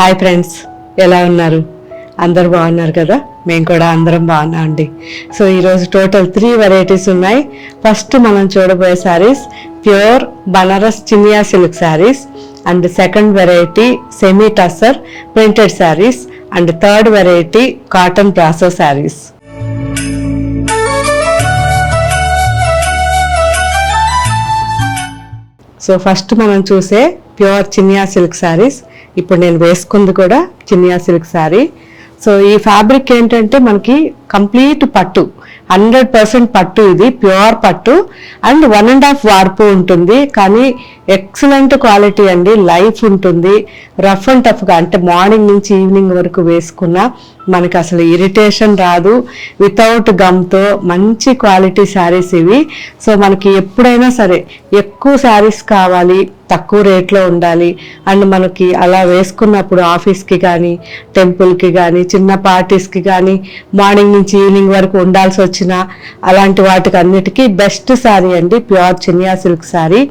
Hi friends, ఎలా ఉన్నారు? అందరు బాగున్నారు కదా? మేము కూడా అందరం బాగున్నాం అండి. సో ఈరోజు టోటల్ 3 వెరైటీస్ ఉన్నాయి. ఫస్ట్ మనం చూడబోయే saris pure Banaras Chiniya silk saris, and second variety semi tussar printed saris, and third variety cotton brasso saris. So first మనం చూసే ప్యూర్ చినియా సిల్క్ శారీస్. ఇప్పుడు నేను వేసుకుంది కూడా చినియా సిల్క్ శారీ. సో ఈ ఫ్యాబ్రిక్ ఏంటంటే మనకి కంప్లీట్ పట్టు, 100% పట్టు, ఇది ప్యూర్ పట్టు అండ్ 1.5 వార్పు ఉంటుంది. కానీ ఎక్సలెంట్ క్వాలిటీ అండి, లైఫ్ ఉంటుంది. రఫ్ అండ్ టఫ్గా అంటే మార్నింగ్ నుంచి ఈవినింగ్ వరకు వేసుకున్నా మనకి అసలు ఇరిటేషన్ రాదు. వితౌట్ గమ్తో మంచి క్వాలిటీ శారీస్ ఇవి. సో మనకి ఎప్పుడైనా సరే ఎక్కువ శారీస్ కావాలి, తక్కువ రేట్లో ఉండాలి అండ్ మనకి అలా వేసుకున్నప్పుడు ఆఫీస్కి కానీ, టెంపుల్కి కానీ, చిన్న పార్టీస్కి కానీ, మార్నింగ్ నుంచి ఈవినింగ్ వరకు ఉండాల్సి వచ్చిన అలాంటి వాటికి అన్నిటికీ బెస్ట్ శారీ అండి ప్యూర్ చినియా సిల్క్ శారీ.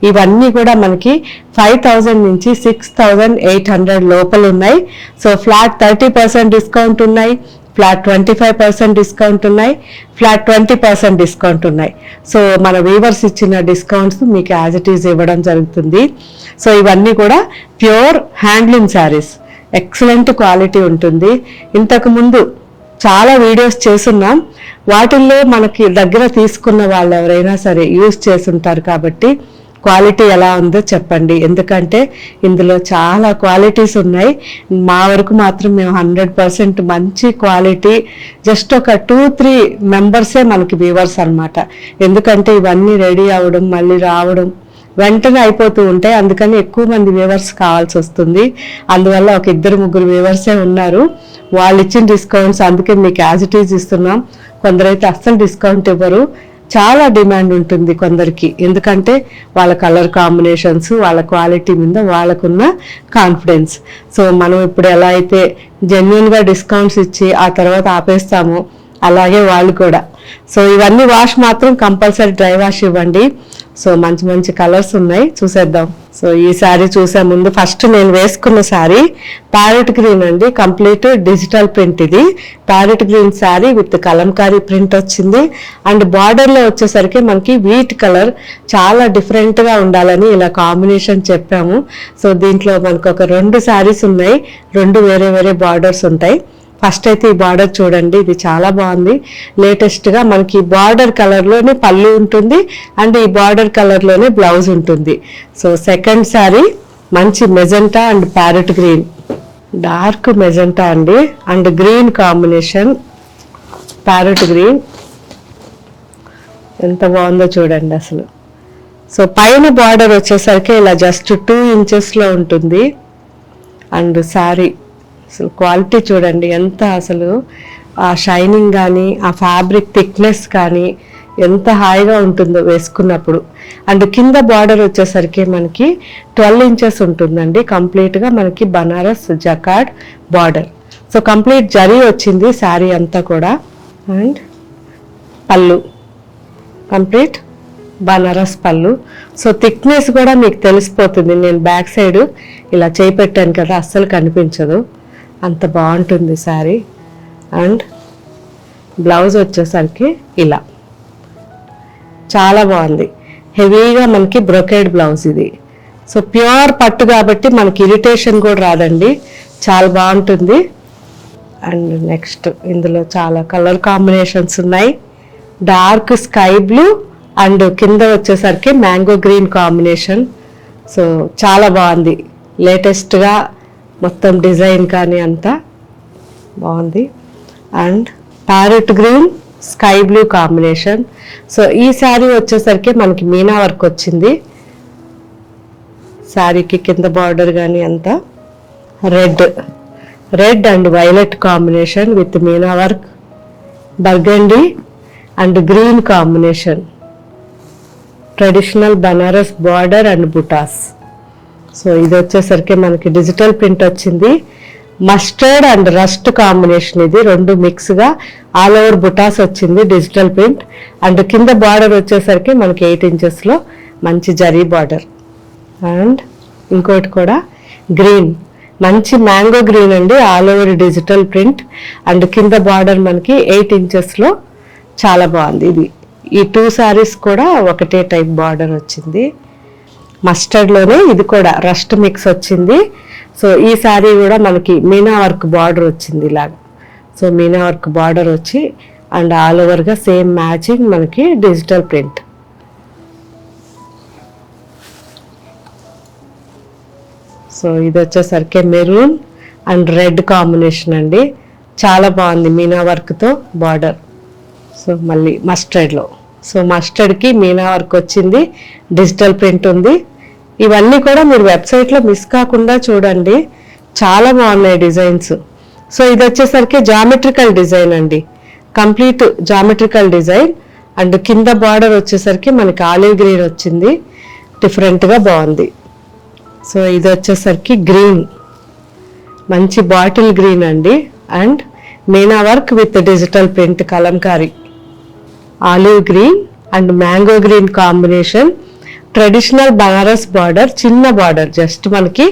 ఇవన్నీ కూడా మనకి 5,000 నుంచి 6,800 లోపల ఉన్నాయి. సో ఫ్లాట్ 30% డిస్కౌంట్ ఉన్నాయి, ఫ్లాట్ 25% డిస్కౌంట్ ఉన్నాయి, ఫ్లాట్ 20% డిస్కౌంట్ ఉన్నాయి. సో మన వీవర్స్ ఇచ్చిన డిస్కౌంట్స్ మీకు యాజ్ ఇట్ ఈజ్ ఇవ్వడం జరుగుతుంది. సో ఇవన్నీ కూడా pure handloom saris, excellent quality ఉంటుంది. ఇంతకు ముందు చాలా వీడియోస్ చేస్తున్నాం, వాటిల్లో మనకి దగ్గర తీసుకున్న వాళ్ళు ఎవరైనా సరే యూజ్ చేసుంటారు కాబట్టి క్వాలిటీ ఎలా ఉందో చెప్పండి. ఎందుకంటే ఇందులో చాలా క్వాలిటీస్ ఉన్నాయి. మా వరకు మాత్రం మేము 100% మంచి క్వాలిటీ, జస్ట్ ఒక 2-3 మెంబర్సే మనకి వ్యూవర్స్ అనమాట. ఎందుకంటే ఇవన్నీ రెడీ అవ్వడం మళ్ళీ రావడం వెంటనే అయిపోతూ ఉంటాయి, అందుకని ఎక్కువ మంది వ్యూవర్స్ కావాల్సి వస్తుంది. అందువల్ల ఒక 2-3 వ్యూవర్సే ఉన్నారు. వాళ్ళు ఇచ్చిన డిస్కౌంట్స్ అందుకే మీకు యాజ్ ఇట్ ఈజ్ ఇస్తున్నాం. కొందరైతే అస్సలు డిస్కౌంట్ ఇవ్వరు, చాలా డిమాండ్ ఉంటుంది కొందరికి. ఎందుకంటే వాళ్ళ కలర్ కాంబినేషన్స్, వాళ్ళ క్వాలిటీ మీద వాళ్ళకున్న కాన్ఫిడెన్స్. సో మనం ఇప్పుడు ఎలా అయితే జెన్యున్గా డిస్కౌంట్స్ ఇచ్చి ఆ తర్వాత ఆపేస్తామో అలాగే వాళ్ళు కూడా. సో ఇవన్నీ వాష్ మాత్రం కంపల్సరీ డ్రై వాష్ ఇవ్వండి. సో మంచి మంచి కలర్స్ ఉన్నాయి, చూసేద్దాం. సో ఈ శారీ చూసే ముందు ఫస్ట్ నేను వేసుకున్న శారీ ప్యారెట్ గ్రీన్ అండి, కంప్లీట్ డిజిటల్ ప్రింట్. ఇది parrot green sari with Kalamkari print వచ్చింది. అండ్ బార్డర్లో వచ్చేసరికి మనకి వీట్ కలర్ చాలా డిఫరెంట్గా ఉండాలని ఇలా కాంబినేషన్ చెప్పాము. సో దీంట్లో మనకు ఒక 2 శారీస్ ఉన్నాయి, 2 వేరే వేరే బార్డర్స్ ఉంటాయి. ఫస్ట్ అయితే ఈ బార్డర్ చూడండి, ఇది చాలా బాగుంది. లేటెస్ట్గా మనకి బార్డర్ కలర్లోనే పళ్ళు ఉంటుంది అండ్ ఈ బార్డర్ కలర్లోనే బ్లౌజ్ ఉంటుంది. సో సెకండ్ శారీ మంచి magenta and parrot green, dark magenta అండి and green combination, parrot green ఎంత బాగుందో చూడండి అసలు. సో పైన బార్డర్ వచ్చేసరికి ఇలా జస్ట్ 2 ఇంచెస్లో ఉంటుంది. అండ్ శారీ అసలు క్వాలిటీ చూడండి ఎంత, అసలు ఆ షైనింగ్ కానీ ఆ ఫ్యాబ్రిక్ థిక్నెస్ కానీ ఎంత హాయిగా ఉంటుందో వేసుకున్నప్పుడు. అండ్ కింద బార్డర్ వచ్చేసరికి మనకి 12 ఇంచెస్ ఉంటుందండి. కంప్లీట్గా మనకి Banaras jacquard border. So complete zari వచ్చింది శారీ అంతా కూడా. అండ్ పళ్ళు కంప్లీట్ బనారస్ పళ్ళు. సో థిక్నెస్ కూడా మీకు తెలిసిపోతుంది. నేను బ్యాక్ సైడ్ ఇలా చేయి పెట్టాను కదా, అస్సలు కనిపించదు, అంత బాగుంటుంది శారీ. అండ్ బ్లౌజ్ వచ్చేసరికి ఇలా చాలా బాగుంది, హెవీగా మనకి బ్రొకేడ్ బ్లౌజ్ ఇది. సో ప్యూర్ పట్టు కాబట్టి మనకి ఇరిటేషన్ కూడా రాదండి, చాలా బాగుంటుంది. అండ్ నెక్స్ట్ ఇందులో చాలా కలర్ కాంబినేషన్స్ ఉన్నాయి. డార్క్ స్కై బ్లూ అండ్ కింద వచ్చేసరికి మ్యాంగో గ్రీన్ కాంబినేషన్. సో చాలా బాగుంది, లేటెస్ట్గా మొత్తం డిజైన్ కానీ అంతా బాగుంది. And parrot green sky blue combination. So ఈ శారీ వచ్చేసరికి మనకి మీనా వర్క్ వచ్చింది. శారీకి కింద బార్డర్ కానీ అంతా red and violet combination with meena work, burgundy and green combination, traditional Banaras border and బుటాస్. సో ఇది వచ్చేసరికి మనకి డిజిటల్ ప్రింట్ వచ్చింది. మస్టర్డ్ అండ్ రస్ట్ కాంబినేషన్, ఇది 2 మిక్స్గా ఆల్ ఓవర్ బుటాస్ వచ్చింది డిజిటల్ ప్రింట్. అండ్ కింద బార్డర్ వచ్చేసరికి మనకి 8 ఇంచెస్లో మంచి జరీ బార్డర్. అండ్ ఇంకోటి కూడా గ్రీన్ మంచి మ్యాంగో గ్రీన్ అండి, all over digital print and కింద బార్డర్ మనకి 8 ఇంచెస్లో చాలా బాగుంది. ఇది ఈ 2 సారీస్ కూడా ఒకటే టైప్ బార్డర్ వచ్చింది. మస్టర్డ్లోనే ఇది కూడా రస్ట్ మిక్స్ వచ్చింది. సో ఈ సారీ కూడా మనకి మీనా వర్క్ బార్డర్ వచ్చింది ఇలాగా. సో మీనా వర్క్ బార్డర్ వచ్చి అండ్ ఆల్ ఓవర్గా సేమ్ మ్యాచింగ్ మనకి డిజిటల్ ప్రింట్. సో ఇది వచ్చేసరికి మెరూన్ అండ్ రెడ్ కాంబినేషన్ అండి, చాలా బాగుంది మీనా వర్క్తో బార్డర్. సో మళ్ళీ మస్టర్డ్లో, సో మస్టర్డ్కి మీనా వర్క్ వచ్చింది, డిజిటల్ ప్రింట్ ఉంది. ఇవన్నీ కూడా మీరు వెబ్సైట్లో మిస్ కాకుండా చూడండి, చాలా బాగున్నాయి డిజైన్స్. సో ఇది వచ్చేసరికి జామెట్రికల్ డిజైన్ అండి, కంప్లీట్ జామెట్రికల్ డిజైన్ అండ్ కింద బార్డర్ వచ్చేసరికి మనకి ఆలివ్ గ్రీన్ వచ్చింది, డిఫరెంట్గా బాగుంది. సో ఇది వచ్చేసరికి గ్రీన్, మంచి బాటిల్ గ్రీన్ అండి and Meena work with digital print Kalamkari. Olive green and mango green combination, traditional Banaras border, చిన్న బార్డర్ జస్ట్ మనకి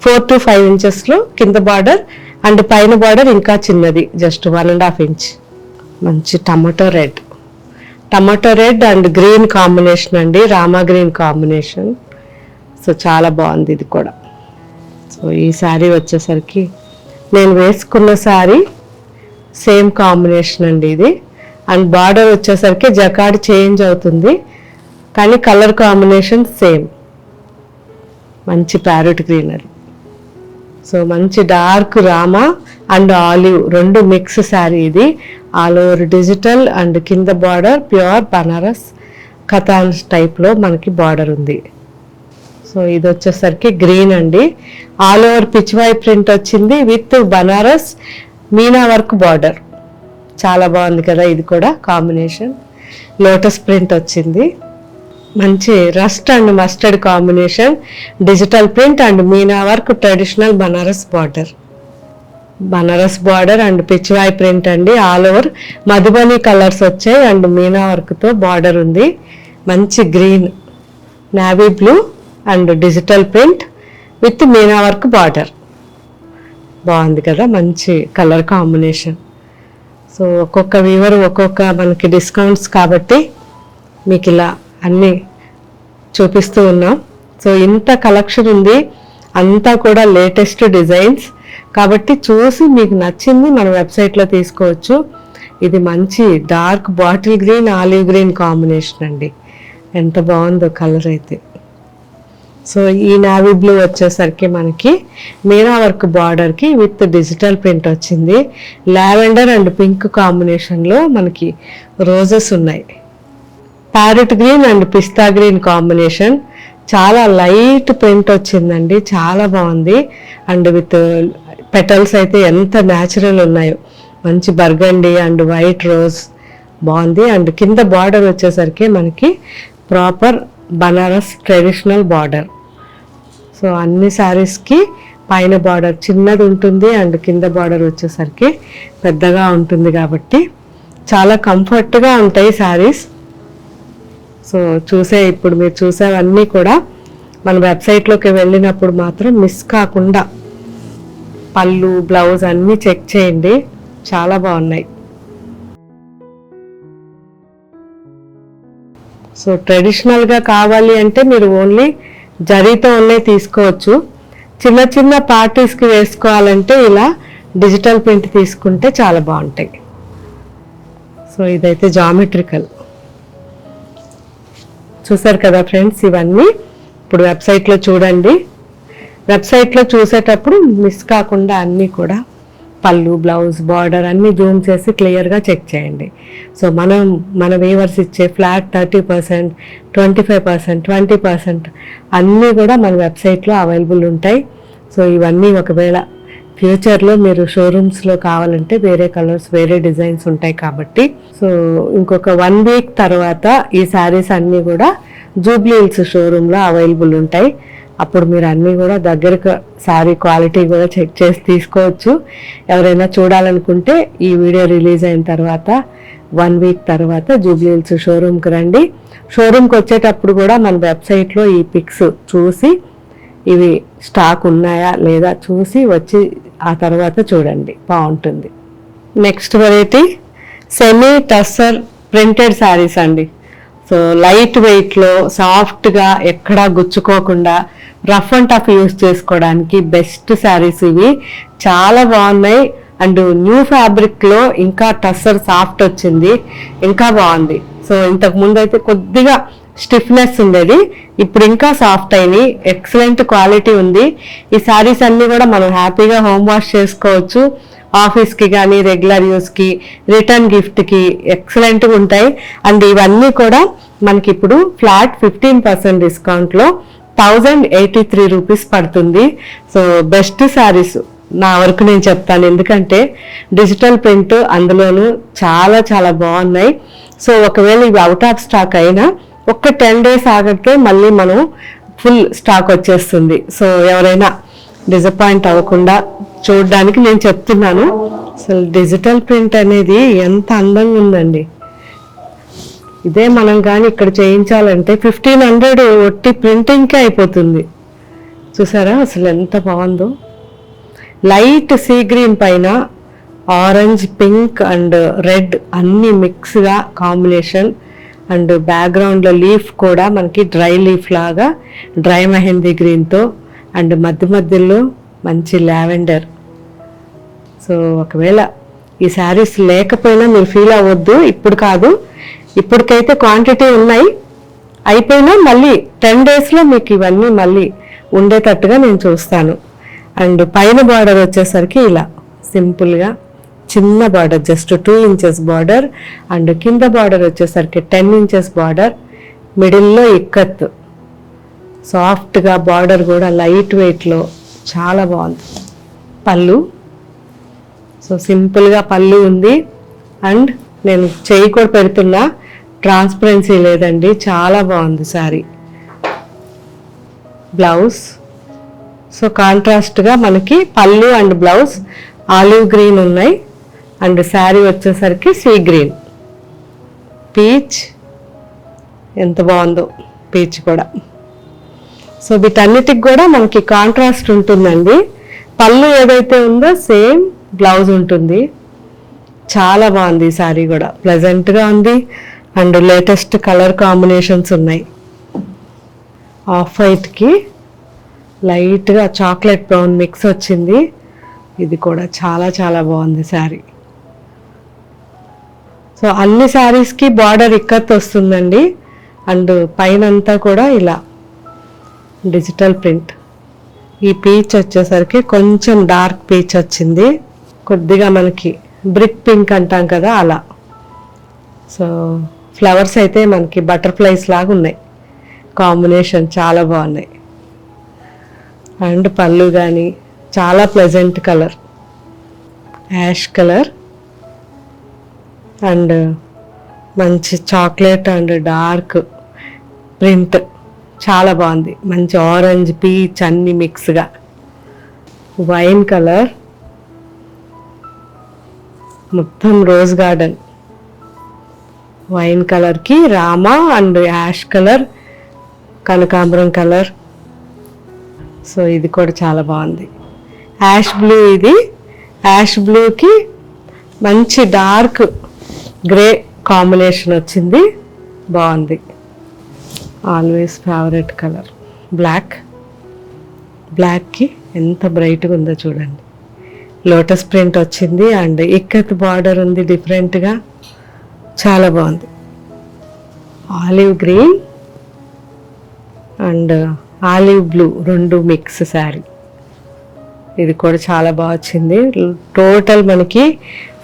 4 to 5 ఇంచెస్లో కింద బార్డర్ అండ్ పైన బార్డర్ ఇంకా చిన్నది జస్ట్ 1.5 ఇంచ్. మంచి tomato red and green combination అండి, రామా గ్రీన్ కాంబినేషన్. సో చాలా బాగుంది ఇది కూడా. సో ఈ శారీ వచ్చేసరికి నేను వేసుకున్న శారీ సేమ్ కాంబినేషన్ అండి ఇది, అండ్ బార్డర్ వచ్చేసరికి జకాడ్ చేంజ్ అవుతుంది కానీ కలర్ కాంబినేషన్ సేమ్, మంచి ప్యారెట్ గ్రీనరీ. సో మంచి డార్క్ రామా అండ్ ఆలివ్ రెండు మిక్స్ శారీ ఇది, ఆల్ ఓవర్ డిజిటల్ అండ్ కింద బార్డర్ ప్యూర్ బనారస్ కథాన్ టైప్లో మనకి బార్డర్ ఉంది. సో ఇది వచ్చేసరికి గ్రీన్ అండి, ఆల్ ఓవర్ పిచ్వాయ్ ప్రింట్ వచ్చింది with Banaras Meena work border, చాలా బాగుంది కదా ఇది కూడా కాంబినేషన్. లోటస్ ప్రింట్ వచ్చింది, మంచి rust and mustard combination, digital print and Meena work traditional Banaras border and Pichwai print అండి, ఆల్ ఓవర్ మధుబని కలర్స్ వచ్చాయి అండ్ మీనా వర్క్తో బార్డర్ ఉంది. మంచి green, navy blue and digital print with meena work border, బాగుంది కదా, మంచి కలర్ కాంబినేషన్. సో ఒక్కొక్క వీవర్ ఒక్కొక్క మనకి డిస్కౌంట్స్ కాబట్టి మీకు ఇలా అన్నీ చూపిస్తూ ఉన్నాం. సో ఇంత కలెక్షన్ ఉంది, అంతా కూడా లేటెస్ట్ డిజైన్స్ కాబట్టి చూసి మీకు నచ్చింది మన వెబ్సైట్లో తీసుకోవచ్చు. ఇది మంచి dark bottle green olive green combination అండి, ఎంత బాగుందో కలర్ అయితే. సో ఈ నావీ బ్లూ వచ్చేసరికి మనకి మీనా వర్క్ బార్డర్కి విత్ డిజిటల్ ప్రింట్ వచ్చింది, లావెండర్ అండ్ పింక్ కాంబినేషన్లో మనకి రోజెస్ ఉన్నాయి. Parrot green and pista green combination, చాలా లైట్ ప్రింట్ వచ్చిందండి, చాలా బాగుంది అండ్ విత్ పెటల్స్ అయితే ఎంత న్యాచురల్ ఉన్నాయో, మంచి బర్గండి అండ్ వైట్ రోజ్ బాగుంది. అండ్ కింద బార్డర్ వచ్చేసరికి మనకి proper Banaras traditional border. So అన్ని శారీస్కి పైన బార్డర్ చిన్నది ఉంటుంది అండ్ కింద బార్డర్ వచ్చేసరికి పెద్దగా ఉంటుంది కాబట్టి చాలా కంఫర్ట్గా ఉంటాయి శారీస్. సో ఇప్పుడు మీరు చూసేవన్నీ కూడా మన వెబ్సైట్లోకి వెళ్ళినప్పుడు మాత్రం మిస్ కాకుండా పళ్ళు బ్లౌజ్ అన్నీ చెక్ చేయండి, చాలా బాగున్నాయి. సో ట్రెడిషనల్గా కావాలి అంటే మీరు ఓన్లీ జరీతో ఉన్నాయి తీసుకోవచ్చు, చిన్న చిన్న పార్టీస్కి వేసుకోవాలంటే ఇలా డిజిటల్ ప్రింట్ తీసుకుంటే చాలా బాగుంటాయి. సో ఇదైతే జామెట్రికల్ చూసారు కదా ఫ్రెండ్స్, ఇవన్నీ ఇప్పుడు వెబ్సైట్లో చూడండి. వెబ్సైట్లో చూసేటప్పుడు మిస్ కాకుండా అన్నీ కూడా పళ్ళు బ్లౌజ్ బార్డర్ అన్నీ జూమ్ చేసి క్లియర్గా చెక్ చేయండి. సో మన వీవర్స్ ఇచ్చే ఫ్లాట్ 30%, 25%, 20% అన్నీ కూడా మన వెబ్సైట్లో అవైలబుల్ ఉంటాయి. సో ఇవన్నీ ఒకవేళ ఫ్యూచర్లో మీరు షోరూమ్స్లో కావాలంటే వేరే కలర్స్ వేరే డిజైన్స్ ఉంటాయి కాబట్టి, సో ఇంకొక 1 వీక్ తర్వాత ఈ శారీస్ అన్నీ కూడా జూబ్లీ హిల్స్ షోరూంలో అవైలబుల్ ఉంటాయి. అప్పుడు మీరు అన్నీ కూడా దగ్గరకు శారీ క్వాలిటీ కూడా చెక్ చేసి తీసుకోవచ్చు. ఎవరైనా చూడాలనుకుంటే ఈ వీడియో రిలీజ్ అయిన తర్వాత 1 వీక్ తర్వాత జూబ్లీ హిల్స్ షోరూమ్కి రండి. షోరూమ్కి వచ్చేటప్పుడు కూడా మన వెబ్సైట్లో ఈ పిక్స్ చూసి ఇవి స్టాక్ ఉన్నాయా లేదా చూసి వచ్చి ఆ తర్వాత చూడండి, బాగుంటుంది. Next variety semi tussar printed saris అండి. సో లైట్ వెయిట్లో సాఫ్ట్గా ఎక్కడా గుచ్చుకోకుండా రఫ్ అండ్ టఫ్ యూస్ చేసుకోవడానికి బెస్ట్ శారీస్ ఇవి. చాలా బాగున్నాయి. అండ్ న్యూ ఫ్యాబ్రిక్లో ఇంకా టస్సర్ సాఫ్ట్ వచ్చింది, ఇంకా బాగుంది. సో ఇంతకు ముందు అయితే కొద్దిగా స్టిఫ్నెస్ ఉండేది, ఇప్పుడు ఇంకా సాఫ్ట్ అయినాయి. ఎక్సలెంట్ క్వాలిటీ ఉంది. ఈ శారీస్ అన్నీ కూడా మనం హ్యాపీగా హోమ్ వాష్ చేసుకోవచ్చు. ఆఫీస్కి కానీ రెగ్యులర్ యూస్కి, రిటర్న్ గిఫ్ట్కి ఎక్సలెంట్గా ఉంటాయి. అండ్ ఇవన్నీ కూడా మనకి ఇప్పుడు ఫ్లాట్ 15% డిస్కౌంట్లో 1083 రూపీస్ పడుతుంది. సో బెస్ట్ శారీస్ నా వరకు నేను చెప్తాను, ఎందుకంటే డిజిటల్ ప్రింట్ అందులోనూ చాలా చాలా బాగున్నాయి. సో ఒకవేళ ఇవి అవుట్ ఆఫ్ స్టాక్ అయినా ఒక్క 10 days ఆగితే మళ్ళీ మనం ఫుల్ స్టాక్ వచ్చేస్తుంది. సో ఎవరైనా డిసప్పాయింట్ అవ్వకుండా చూడడానికి నేను చెప్తున్నాను. అసలు డిజిటల్ ప్రింట్ అనేది ఎంత అందంగా ఉందండి. ఇదే మనం కానీ ఇక్కడ చేయించాలంటే 1500 ఒట్టి ప్రింటింగ్కే అయిపోతుంది. చూసారా అసలు ఎంత బాగుందో. లైట్ సీ గ్రీన్ పైన ఆరెంజ్, పింక్ అండ్ రెడ్ అన్ని మిక్స్గా కాంబినేషన్. అండ్ బ్యాక్గ్రౌండ్లో లీఫ్ కూడా మనకి డ్రై లీఫ్ లాగా డ్రై మెహందీ గ్రీన్తో, అండ్ మధ్యలో మంచి లావెండర్. సో ఒకవేళ ఈ శారీస్ లేకపోయినా మీరు ఫీల్ అవ్వద్దు, ఇప్పుడు కాదు, ఇప్పటికైతే క్వాంటిటీ ఉన్నాయి. అయిపోయినా మళ్ళీ 10 daysలో మీకు ఇవన్నీ మళ్ళీ ఉండేటట్టుగా నేను చూస్తాను. అండ్ పైన బార్డర్ వచ్చేసరికి ఇలా సింపుల్గా చిన్న border, just 2 inches border. And కింద బార్డర్ వచ్చేసరికి 10 inches బార్డర్, మిడిల్లో ఇక్కత్. సాఫ్ట్గా బార్డర్ కూడా లైట్ వెయిట్లో చాలా బాగుంది. పళ్ళు, సో సింపుల్గా పళ్ళు ఉంది. అండ్ నేను చేయి కూడా పెడుతున్నా, ట్రాన్స్పరెన్సీ లేదండి, చాలా బాగుంది శారీ. బ్లౌజ్, సో కాంట్రాస్ట్గా మనకి పళ్ళు అండ్ బ్లౌజ్ ఆలివ్ గ్రీన్ ఉన్నాయి. అండ్ శారీ వచ్చేసరికి సీ గ్రీన్. పీచ్, ఎంత బాగుందో పీచ్ కూడా. సో వీటన్నిటికి కూడా మనకి కాంట్రాస్ట్ ఉంటుందండి. పళ్ళు ఏదైతే ఉందో సేమ్ బ్లౌజ్ ఉంటుంది. చాలా బాగుంది ఈ శారీ కూడా, ప్లెజెంట్గా ఉంది. అండ్ లేటెస్ట్ కలర్ కాంబినేషన్స్ ఉన్నాయి. ఆఫ్ వైట్కి లైట్గా చాక్లెట్ బ్రౌన్ మిక్స్ వచ్చింది. ఇది కూడా చాలా చాలా బాగుంది శారీ. సో అన్ని శారీస్కి బార్డర్ ఇక్కత్ వస్తుందండి. అండ్ పైన అంతా కూడా ఇలా డిజిటల్ ప్రింట్. ఈ పీచ్ వచ్చేసరికి కొంచెం డార్క్ పీచ్ వచ్చింది, కొద్దిగా మనకి బ్రిక్ పింక్ అంటాం కదా అలా. సో ఫ్లవర్స్ అయితే మనకి బటర్ఫ్లైస్ లాగా ఉన్నాయి, కాంబినేషన్ చాలా బాగున్నాయి. అండ్ పళ్ళు కానీ చాలా pleasant colour, ash colour and మంచి చాక్లెట్ అండ్ డార్క్ ప్రింట్, చాలా బాగుంది. మంచి ఆరెంజ్, పీచ్ అన్ని మిక్స్గా. వైన్ కలర్, మొత్తం రోజ్ గార్డెన్. వైన్ కలర్కి రామా అండ్ యాష్ కలర్, కనకాంబరం కలర్. సో ఇది కూడా చాలా బాగుంది. యాష్ బ్లూ, ఇది యాష్ బ్లూకి మంచి డార్క్ గ్రే కాంబినేషన్ వచ్చింది, బాగుంది. Always favourite colour black. బ్లాక్కి ఎంత బ్రైట్గా ఉందో చూడండి. లోటస్ ప్రింట్ వచ్చింది అండ్ ఇక్కత్ బార్డర్ ఉంది డిఫరెంట్గా, చాలా బాగుంది. Olive green and olive blue రెండు మిక్స్ శారీ. ఇది కూడా చాలా బాగా వచ్చింది. టోటల్ మనకి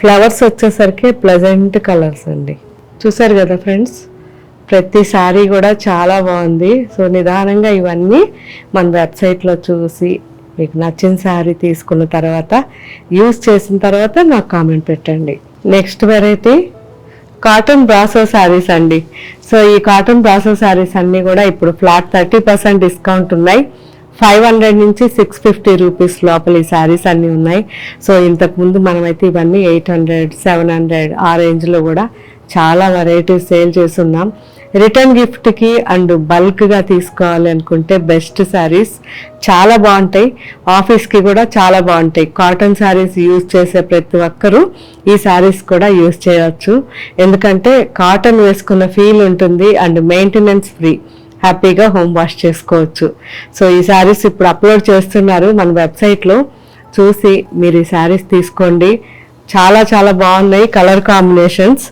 ఫ్లవర్స్ వచ్చేసరికి ప్లెజెంట్ కలర్స్ అండి. చూసారు కదా ఫ్రెండ్స్, ప్రతి శారీ కూడా చాలా బాగుంది. సో నిదానంగా ఇవన్నీ మన వెబ్సైట్లో చూసి మీకు నచ్చిన శారీ తీసుకున్న తర్వాత యూస్ చేసిన తర్వాత నాకు కామెంట్ పెట్టండి. Next variety cotton brasso saris అండి. సో ఈ కాటన్ బ్రాసో శారీస్ అన్నీ కూడా ఇప్పుడు ఫ్లాట్ 30% డిస్కౌంట్ ఉన్నాయి. 500 నుంచి 650 రూపీస్ లోపల ఈ శారీస్ అన్నీ ఉన్నాయి. సో ఇంతకుముందు మనమైతే ఇవన్నీ 800, 700 ఆ రేంజ్లో కూడా చాలా వెరైటీస్ సేల్ చేస్తున్నాం. రిటర్న్ గిఫ్ట్కి అండ్ బల్క్గా తీసుకోవాలి అనుకుంటే బెస్ట్ శారీస్, చాలా బాగుంటాయి. ఆఫీస్కి కూడా చాలా బాగుంటాయి. కాటన్ శారీస్ యూజ్ చేసే ప్రతి ఒక్కరూ ఈ శారీస్ కూడా యూజ్ చేయవచ్చు. ఎందుకంటే కాటన్ వేసుకున్న ఫీల్ ఉంటుంది అండ్ మెయింటెనెన్స్ ఫ్రీ, హ్యాపీగా హోమ్ వాష్ చేసుకోవచ్చు. సో ఈ శారీస్ ఇప్పుడు అప్లోడ్ చేస్తున్నారు మన వెబ్సైట్లో, చూసి మీరు ఈ శారీస్ తీసుకోండి. చాలా చాలా బాగున్నాయి. కలర్ కాంబినేషన్స్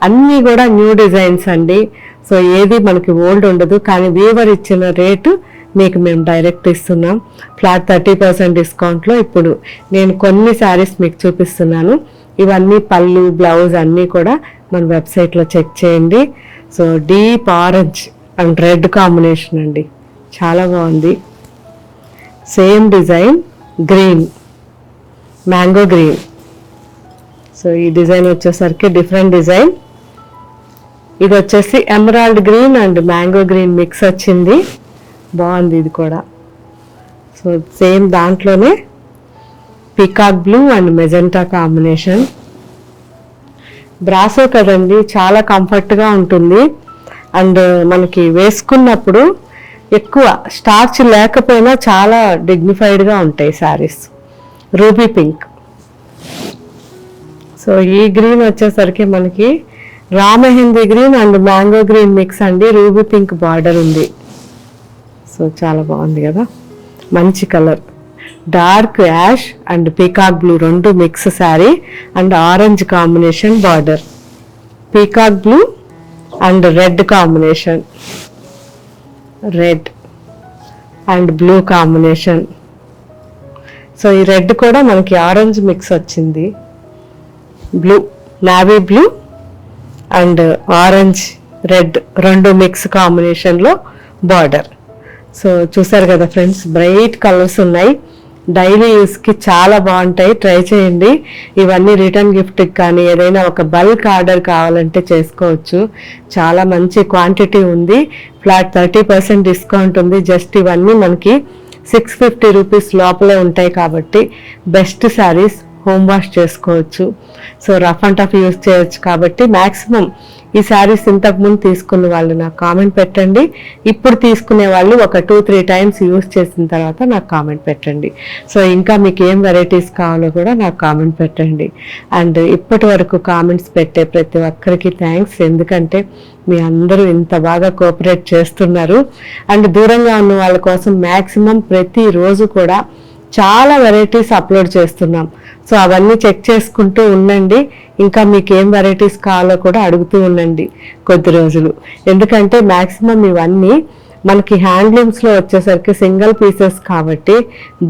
అన్నీ కూడా న్యూ డిజైన్స్ అండి. సో ఏది మనకి ఓల్డ్ ఉండదు. కానీ వీవర్ ఇచ్చిన రేటు మీకు మేము డైరెక్ట్ ఇస్తున్నాం. ఫ్లాట్ 30% డిస్కౌంట్లో ఇప్పుడు నేను కొన్ని శారీస్ మీకు చూపిస్తున్నాను. ఇవన్నీ పళ్ళు, బ్లౌజ్ అన్నీ కూడా మన వెబ్సైట్లో చెక్ చేయండి. So deep orange and red combination అండి, చాలా బాగుంది. Same design green, mango green. So ఈ డిజైన్ వచ్చేసరికి డిఫరెంట్ డిజైన్. ఇది వచ్చేసి emerald green and mango green mix వచ్చింది, బాగుంది ఇది కూడా. సో సేమ్ దాంట్లోనే peacock blue and magenta combination. Brasso కదండి, చాలా కంఫర్ట్గా ఉంటుంది అండ్ మనకి వేసుకున్నప్పుడు ఎక్కువ స్టార్చ్ లేకపోయినా చాలా డిగ్నిఫైడ్గా ఉంటాయి శారీస్. Ruby pink. సో ఈ గ్రీన్ వచ్చేసరికి మనకి రామహిందీ green and mango green mix అండి. రూబీ పింక్ బార్డర్ ఉంది. సో చాలా బాగుంది కదా, మంచి colour. Dark ash and peacock blue రెండు mix sari and orange combination border. Peacock blue and red combination, red and blue combination. So ఈ రెడ్ కూడా మనకి ఆరెంజ్ మిక్స్ వచ్చింది. Blue, navy blue and orange red రెండు మిక్స్ కాంబినేషన్లో border. So చూసారు కదా friends, bright colours ఉన్నాయి. డైలీ యూస్కి చాలా బాగుంటాయి, ట్రై చేయండి. ఇవన్నీ రిటర్న్ గిఫ్ట్కి కానీ ఏదైనా ఒక బల్క్ ఆర్డర్ కావాలంటే చేసుకోవచ్చు. చాలా మంచి క్వాంటిటీ ఉంది. ఫ్లాట్ 30% డిస్కౌంట్ ఉంది. జస్ట్ ఇవన్నీ మనకి 650 రూపీస్ లోపలే ఉంటాయి కాబట్టి బెస్ట్ శారీస్, హోమ్ వాష్ చేసుకోవచ్చు. So rough and tough use చేయొచ్చు కాబట్టి మ్యాక్సిమం ఈ శారీస్ ఇంతకుముందు తీసుకున్న వాళ్ళు నాకు కామెంట్ పెట్టండి. ఇప్పుడు తీసుకునే వాళ్ళు ఒక 2-3 టైమ్స్ యూజ్ చేసిన తర్వాత నాకు కామెంట్ పెట్టండి. సో ఇంకా మీకు ఏం వెరైటీస్ కావాలో కూడా నాకు కామెంట్ పెట్టండి. అండ్ ఇప్పటి వరకు కామెంట్స్ పెట్టే ప్రతి ఒక్కరికి థ్యాంక్స్. ఎందుకంటే మీ అందరూ ఇంత బాగా కోఆపరేట్ చేస్తున్నారు. అండ్ దూరంగా ఉన్న వాళ్ళ కోసం మ్యాక్సిమం ప్రతిరోజు కూడా చాలా వెరైటీస్ అప్లోడ్ చేస్తున్నాం. సో అవన్నీ చెక్ చేసుకుంటూ ఉండండి. ఇంకా మీకు ఏం వెరైటీస్ కావాలో కూడా అడుగుతూ ఉండండి కొద్ది రోజులు. ఎందుకంటే మ్యాక్సిమం ఇవన్నీ మనకి హ్యాండ్లూమ్స్లో వచ్చేసరికి సింగిల్ పీసెస్ కాబట్టి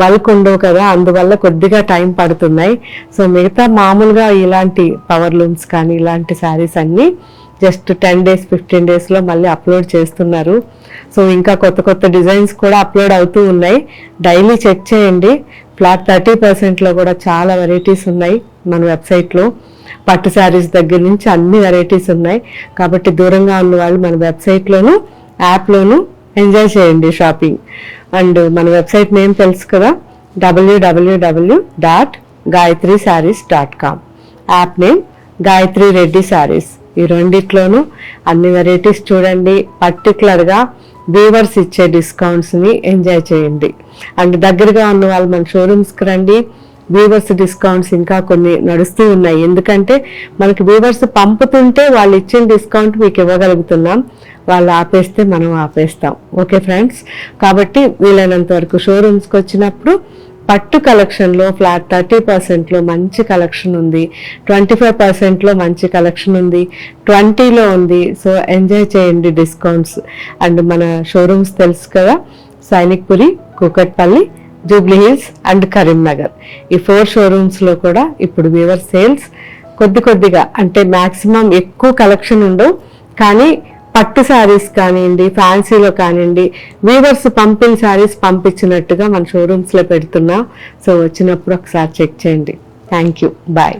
బల్క్ ఉండవు కదా, అందువల్ల కొద్దిగా టైం పడుతున్నాయి. సో మిగతా మామూలుగా ఇలాంటి పవర్ లూమ్స్ కానీ ఇలాంటి శారీస్ అన్నీ జస్ట్ 10 days 15 daysలో మళ్ళీ అప్లోడ్ చేస్తున్నారు. సో ఇంకా కొత్త కొత్త డిజైన్స్ కూడా అప్లోడ్ అవుతూ ఉన్నాయి. డైలీ చెక్ చేయండి. ఫ్లాట్ 30%లో కూడా చాలా వెరైటీస్ ఉన్నాయి మన వెబ్సైట్లో. పట్టు శారీస్ దగ్గర నుంచి అన్ని వెరైటీస్ ఉన్నాయి. కాబట్టి దూరంగా ఉన్న వాళ్ళు మన వెబ్సైట్లోను యాప్లోను ఎంజాయ్ చేయండి షాపింగ్. అండ్ మన వెబ్సైట్ నేమ్ తెలుసు కదా, www.gayatrisarees.com. App name Gayatri Reddy saris. ఈ రెండిట్లోనూ అన్ని వెరైటీస్ చూడండి. పర్టికులర్గా వీవర్స్ ఇచ్చే డిస్కౌంట్స్ని ఎంజాయ్ చేయండి. అండ్ దగ్గరగా ఉన్న వాళ్ళు మన షోరూమ్స్కి రండి. వీవర్స్ డిస్కౌంట్స్ ఇంకా కొన్ని నడుస్తూ ఉన్నాయి. ఎందుకంటే మనకి వీవర్స్ పంపుతుంటే వాళ్ళు ఇచ్చిన డిస్కౌంట్ మీకు ఇవ్వగలుగుతున్నాం. వాళ్ళు ఆపేస్తే మనం ఆపేస్తాం. ఓకే ఫ్రెండ్స్, కాబట్టి వీలైనంత వరకు షోరూమ్స్కి వచ్చినప్పుడు పట్టు కలెక్షన్లో ఫ్లాట్ 30%లో మంచి కలెక్షన్ ఉంది, 25%లో మంచి కలెక్షన్ ఉంది, 20లో ఉంది. సో ఎంజాయ్ చేయండి డిస్కౌంట్స్. అండ్ మన షోరూమ్స్ తెలుసు కదా, Sainikpuri, Kukatpally, Jubilee hills and Karimnagar. ఈ 4 షోరూమ్స్లో కూడా ఇప్పుడు వీవర్ సేల్స్ కొద్దిగా, అంటే మ్యాక్సిమం ఎక్కువ కలెక్షన్ ఉండవు, కానీ పట్టు శారీస్ కానివ్వండి, ఫ్యాన్సీలో కానివ్వండి, వీవర్స్ పంపిన శారీస్ పంపించినట్టుగా మన షోరూమ్స్లో పెడుతున్నాం. సో వచ్చినప్పుడు ఒకసారి చెక్ చేయండి. Thank you, bye.